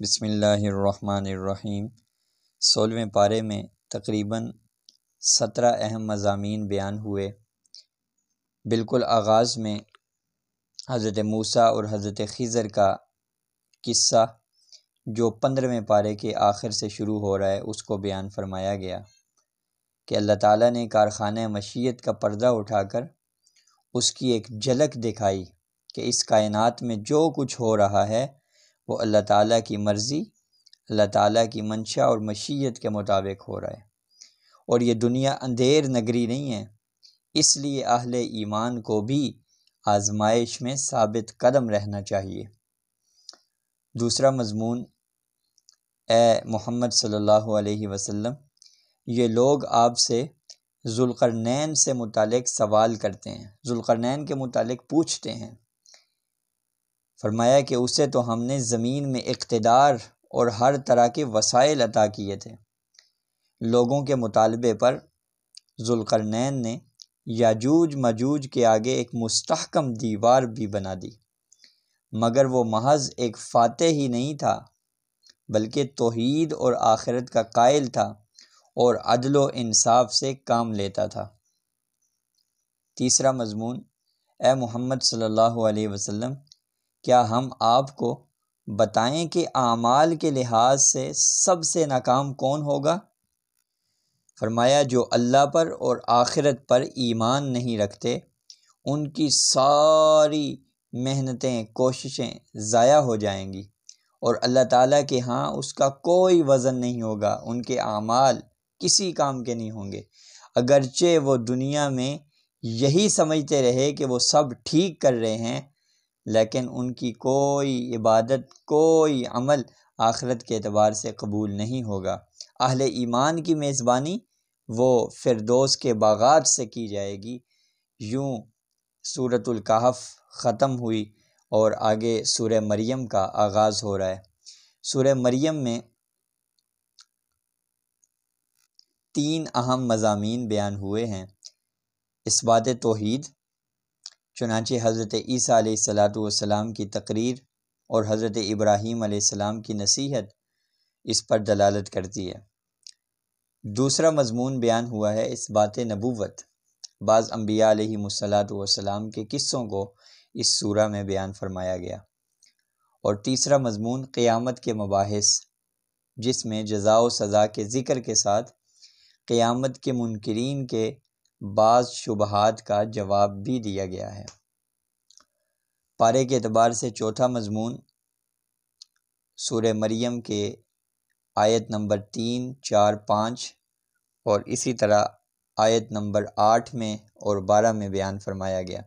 بسم اللہ الرحمن الرحیم۔ 16ویں پارے میں تقریباً 17 اہم مضامین بیان ہوئے۔ بالکل آغاز میں حضرت موسیٰ اور حضرت خضر کا قصہ جو 15ویں پارے کے آخر سے شروع ہو رہا ہے اس کو بیان فرمایا گیا کہ اللہ تعالیٰ نے کارخانہ مشیت کا پردہ اٹھا کر اس کی ایک جھلک دکھائی کہ اس کائنات میں جو کچھ ہو رہا ہے وہ اللہ تعالیٰ کی مرضی، اللہ تعالیٰ کی منشا اور مشیت کے مطابق ہو رہا ہے، اور یہ دنیا اندھیر نگری نہیں ہے، اس لیے اہل ایمان کو بھی آزمائش میں ثابت قدم رہنا چاہیے۔ دوسرا مضمون، اے محمد صلی اللہ علیہ وسلم، یہ لوگ آپ سے ذوالقرنین سے متعلق سوال کرتے ہیں، ذوالقرنین کے متعلق پوچھتے ہیں۔ فرمایا کہ اسے تو ہم نے زمین میں اقتدار اور ہر طرح کے وسائل عطا کیے تھے۔ لوگوں کے مطالبے پر ذوالقرنین نے یاجوج ماجوج کے آگے ایک مستحکم دیوار بھی بنا دی، مگر وہ محض ایک فاتح ہی نہیں تھا بلکہ توحید اور آخرت کا قائل تھا اور عدل و انصاف سے کام لیتا تھا۔ تیسرا مضمون، اے محمد صلی اللہ علیہ وسلم، کیا ہم آپ کو بتائیں کہ اعمال کے لحاظ سے سب سے ناکام کون ہوگا؟ فرمایا جو اللہ پر اور آخرت پر ایمان نہیں رکھتے، ان کی ساری محنتیں کوششیں ضائع ہو جائیں گی اور اللہ تعالیٰ کے ہاں اس کا کوئی وزن نہیں ہوگا، ان کے اعمال کسی کام کے نہیں ہوں گے، اگرچہ وہ دنیا میں یہی سمجھتے رہے کہ وہ سب ٹھیک کر رہے ہیں، لیکن ان کی کوئی عبادت، کوئی عمل آخرت کے اعتبار سے قبول نہیں ہوگا۔ اہل ایمان کی میزبانی وہ فردوس کے باغات سے کی جائے گی۔ یوں سورۃ الکہف ختم ہوئی اور آگے سورہ مریم کا آغاز ہو رہا ہے۔ سورہ مریم میں 3 اہم مضامین بیان ہوئے ہیں۔ اثبات توحید، چنانچہ حضرت عیسیٰ علیہ السلام کی تقریر اور حضرت ابراہیم علیہ السلام کی نصیحت اس پر دلالت کرتی ہے۔ دوسرا مضمون بیان ہوا ہے اثبات نبوت، بعض انبیاء علیہ السلام کے قصوں کو اس سورہ میں بیان فرمایا گیا۔ اور تیسرا مضمون قیامت کے مباحث، جس میں جزا و سزا کے ذکر کے ساتھ قیامت کے منکرین کے بعض شبہات کا جواب بھی دیا گیا ہے۔ پارے کے اعتبار سے چوتھا مضمون سورہ مریم کے آیت نمبر 3، 4، 5 اور اسی طرح آیت نمبر 8 میں اور 12 میں بیان فرمایا گیا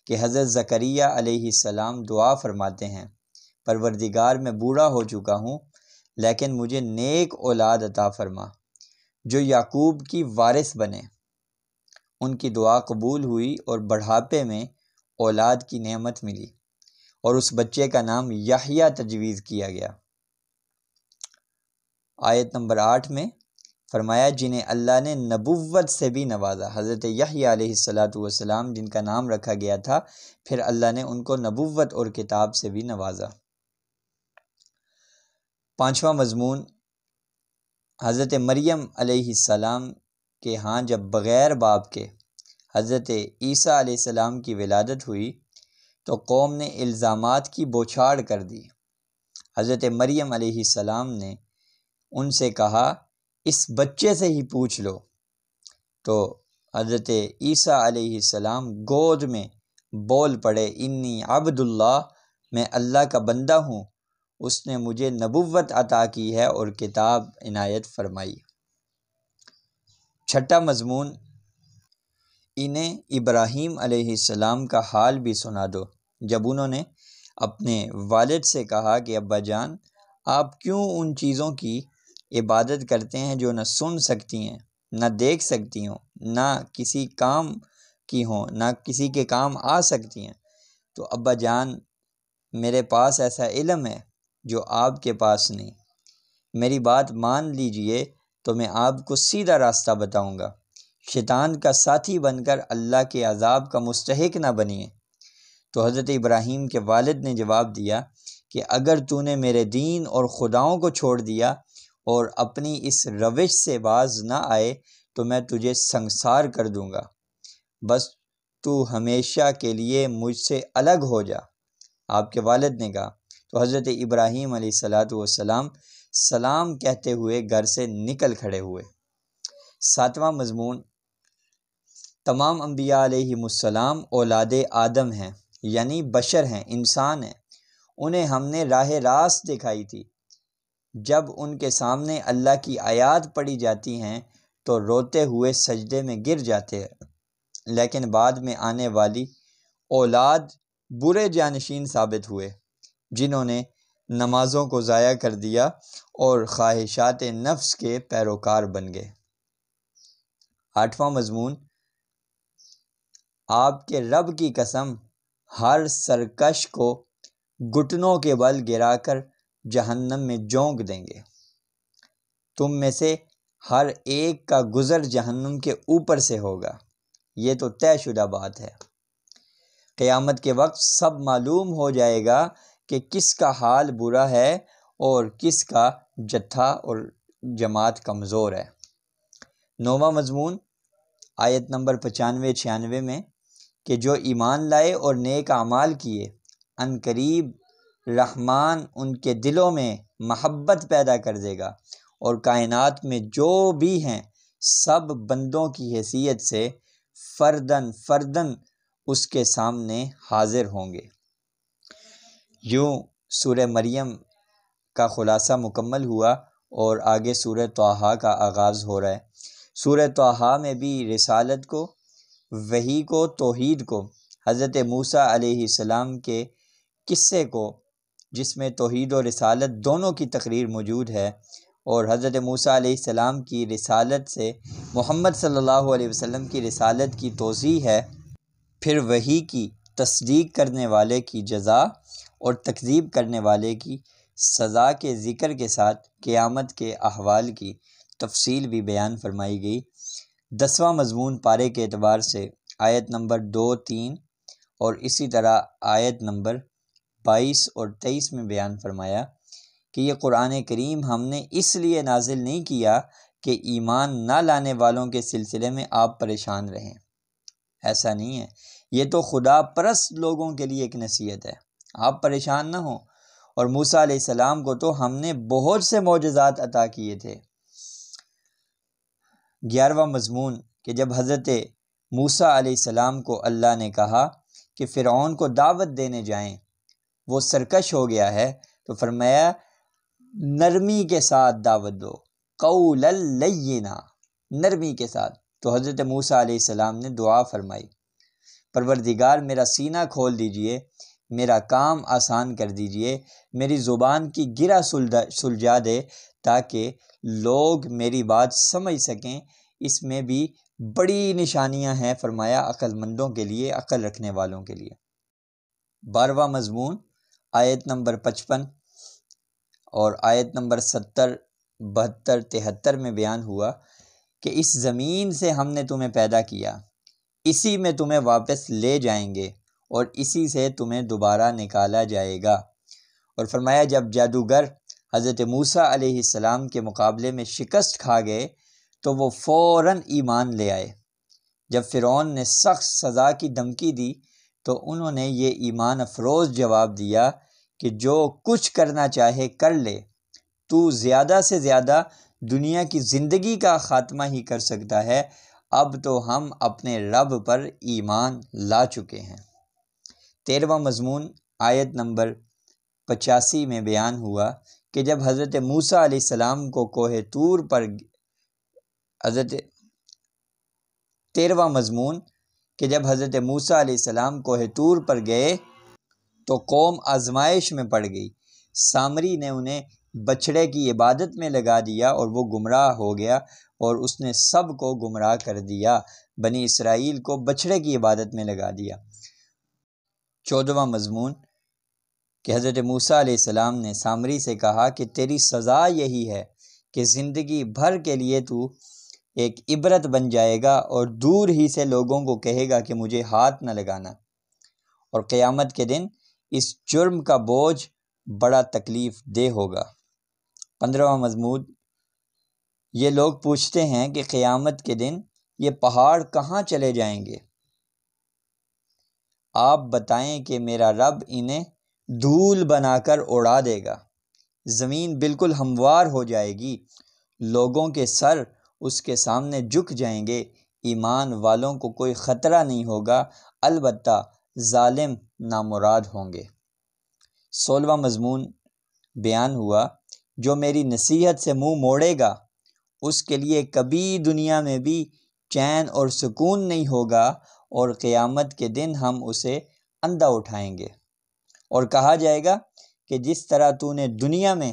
کہ حضرت زکریا علیہ السلام دعا فرماتے ہیں، پروردگار میں بوڑھا ہو چکا ہوں لیکن مجھے نیک اولاد عطا فرما جو یعقوب کی وارث بنے۔ ان کی دعا قبول ہوئی اور بڑھاپے میں اولاد کی نعمت ملی اور اس بچے کا نام یحییٰ تجویز کیا گیا۔ آیت نمبر 8 میں فرمایا جنہیں اللہ نے نبوت سے بھی نوازا، حضرت یحییٰ علیہ السلام جن کا نام رکھا گیا تھا، پھر اللہ نے ان کو نبوت اور کتاب سے بھی نوازا۔ پانچواں مضمون، حضرت مریم علیہ السلام کے ہاں جب بغیر باپ کے حضرت عیسیٰ علیہ السلام کی ولادت ہوئی تو قوم نے الزامات کی بوچھاڑ کر دی۔ حضرت مریم علیہ السلام نے ان سے کہا اس بچے سے ہی پوچھ لو، تو حضرت عیسیٰ علیہ السلام گود میں بول پڑے، انی عبد اللہ، میں اللہ کا بندہ ہوں، اس نے مجھے نبوت عطا کی ہے اور کتاب عنایت فرمائی۔ چھٹا مضمون، انہیں ابراہیم علیہ السلام کا حال بھی سنا دو جب انہوں نے اپنے والد سے کہا کہ ابا جان، آپ کیوں ان چیزوں کی عبادت کرتے ہیں جو نہ سن سکتی ہیں، نہ دیکھ سکتی ہوں، نہ کسی کام کی ہوں، نہ کسی کے کام آ سکتی ہیں؟ تو ابا جان، میرے پاس ایسا علم ہے جو آپ کے پاس نہیں، میری بات مان لیجئے تو میں آپ کو سیدھا راستہ بتاؤں گا، شیطان کا ساتھی بن کر اللہ کے عذاب کا مستحق نہ بنیے۔ تو حضرت ابراہیم کے والد نے جواب دیا کہ اگر تو نے میرے دین اور خداؤں کو چھوڑ دیا اور اپنی اس روش سے باز نہ آئے تو میں تجھے سنگسار کر دوں گا، بس تو ہمیشہ کے لیے مجھ سے الگ ہو جا۔ آپ کے والد نے کہا تو حضرت ابراہیم علیہ السلام سلام کہتے ہوئے گھر سے نکل کھڑے ہوئے۔ ساتواں مضمون، تمام انبیاء علیہم السلام اولاد آدم ہیں، یعنی بشر ہیں، انسان ہیں۔ انہیں ہم نے راہ راست دکھائی تھی۔ جب ان کے سامنے اللہ کی آیات پڑھی جاتی ہیں تو روتے ہوئے سجدے میں گر جاتے ہیں، لیکن بعد میں آنے والی اولاد برے جانشین ثابت ہوئے، جنہوں نے نمازوں کو ضائع کر دیا اور خواہشات نفس کے پیروکار بن گئے۔ آٹھواں مضمون، آپ کے رب کی قسم، ہر سرکش کو گھٹنوں کے بل گرا کر جہنم میں جونک دیں گے۔ تم میں سے ہر ایک کا گزر جہنم کے اوپر سے ہوگا، یہ تو طے شدہ بات ہے۔ قیامت کے وقت سب معلوم ہو جائے گا کہ کس کا حال برا ہے اور کس کا جتھا اور جماعت کمزور ہے۔ نوواں مضمون، آیت نمبر 95-96 میں کہ جو ایمان لائے اور نیک اعمال کیے، ان قریب رحمان ان کے دلوں میں محبت پیدا کر دے گا، اور کائنات میں جو بھی ہیں سب بندوں کی حیثیت سے فردن فردن اس کے سامنے حاضر ہوں گے۔ یوں سورہ مریم کا خلاصہ مکمل ہوا اور آگے سورہ طٰہٰ کا آغاز ہو رہا ہے۔ سورہ طٰہٰ میں بھی رسالت کو، وحی کو، توحید کو، حضرت موسیٰ علیہ السلام کے قصے کو جس میں توحید و رسالت دونوں کی تقریر موجود ہے، اور حضرت موسیٰ علیہ السلام کی رسالت سے محمد صلی اللہ علیہ وسلم کی رسالت کی توضیح ہے، پھر وحی کی تصدیق کرنے والے کی جزا اور تکذیب کرنے والے کی سزا کے ذکر کے ساتھ قیامت کے احوال کی تفصیل بھی بیان فرمائی گئی۔ 10واں مضمون پارے کے اعتبار سے آیت نمبر 2، 3 اور اسی طرح آیت نمبر 22 اور 23 میں بیان فرمایا کہ یہ قرآن کریم ہم نے اس لیے نازل نہیں کیا کہ ایمان نہ لانے والوں کے سلسلے میں آپ پریشان رہیں۔ ایسا نہیں ہے، یہ تو خدا پرست لوگوں کے لیے ایک نصیحت ہے، آپ پریشان نہ ہوں۔ اور موسیٰ علیہ السلام کو تو ہم نے بہت سے معجزات عطا کیے تھے۔ 11واں مضمون کہ جب حضرت موسیٰ علیہ السلام کو اللہ نے کہا کہ فرعون کو دعوت دینے جائیں، وہ سرکش ہو گیا ہے، تو فرمایا نرمی کے ساتھ دعوت دو، قولا لینا، نرمی کے ساتھ۔ تو حضرت موسیٰ علیہ السلام نے دعا فرمائی، پروردگار میرا سینہ کھول دیجئے، میرا کام آسان کر دیجئے، میری زبان کی گرہ سلجھا دے تاکہ لوگ میری بات سمجھ سکیں۔ اس میں بھی بڑی نشانیاں ہیں، فرمایا عقل مندوں کے لیے، عقل رکھنے والوں کے لیے۔ 12واں مضمون آیت نمبر 55 اور آیت نمبر 70، 72، 73 میں بیان ہوا کہ اس زمین سے ہم نے تمہیں پیدا کیا، اسی میں تمہیں واپس لے جائیں گے اور اسی سے تمہیں دوبارہ نکالا جائے گا۔ اور فرمایا جب جادوگر حضرت موسیٰ علیہ السلام کے مقابلے میں شکست کھا گئے تو وہ فوراً ایمان لے آئے۔ جب فرعون نے سخت سزا کی دھمکی دی تو انہوں نے یہ ایمان افروز جواب دیا کہ جو کچھ کرنا چاہے کر لے، تو زیادہ سے زیادہ دنیا کی زندگی کا خاتمہ ہی کر سکتا ہے، اب تو ہم اپنے رب پر ایمان لا چکے ہیں۔ 13واں مضمون آیت نمبر 85 میں بیان ہوا کہ جب حضرت موسیٰ علیہ السلام کو کوہ طور پر حضرت موسیٰ علیہ السلام کوہ طور پر گئے تو قوم آزمائش میں پڑ گئی۔ سامری نے انہیں بچھڑے کی عبادت میں لگا دیا اور وہ گمراہ ہو گیا، اور اس نے سب کو گمراہ کر دیا، بنی اسرائیل کو بچھڑے کی عبادت میں لگا دیا۔ 14واں مضمون کہ حضرت موسیٰ علیہ السلام نے سامری سے کہا کہ تیری سزا یہی ہے کہ زندگی بھر کے لیے تو ایک عبرت بن جائے گا اور دور ہی سے لوگوں کو کہے گا کہ مجھے ہاتھ نہ لگانا، اور قیامت کے دن اس جرم کا بوجھ بڑا تکلیف دہ ہوگا۔ 15واں مضمون، یہ لوگ پوچھتے ہیں کہ قیامت کے دن یہ پہاڑ کہاں چلے جائیں گے؟ آپ بتائیں کہ میرا رب انہیں دھول بنا کر اڑا دے گا، زمین بالکل ہموار ہو جائے گی، لوگوں کے سر اس کے سامنے جھک جائیں گے، ایمان والوں کو کوئی خطرہ نہیں ہوگا، البتہ ظالم نامراد ہوں گے۔ 16واں مضمون بیان ہوا، جو میری نصیحت سے منہ موڑے گا اس کے لیے کبھی دنیا میں بھی چین اور سکون نہیں ہوگا، اور قیامت کے دن ہم اسے اندھا اٹھائیں گے اور کہا جائے گا کہ جس طرح تو نے دنیا میں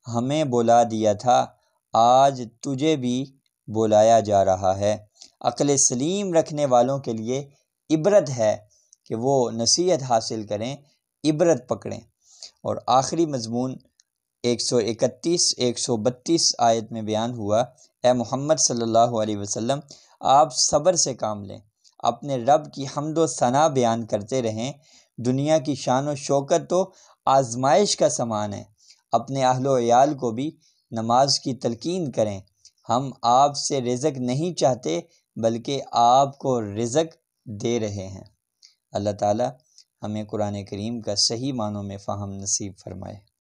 ہمیں بلا دیا تھا آج تجھے بھی بلایا جا رہا ہے۔ عقل سلیم رکھنے والوں کے لیے عبرت ہے کہ وہ نصیحت حاصل کریں، عبرت پکڑیں۔ اور آخری مضمون 131 132 آیت میں بیان ہوا، اے محمد صلی اللہ علیہ وسلم، آپ صبر سے کام لیں، اپنے رب کی حمد و ثنا بیان کرتے رہیں، دنیا کی شان و شوکت تو آزمائش کا سامان ہے، اپنے اہل و عیال کو بھی نماز کی تلقین کریں، ہم آپ سے رزق نہیں چاہتے بلکہ آپ کو رزق دے رہے ہیں۔ اللہ تعالی ہمیں قرآن کریم کا صحیح معنوں میں فہم نصیب فرمائے۔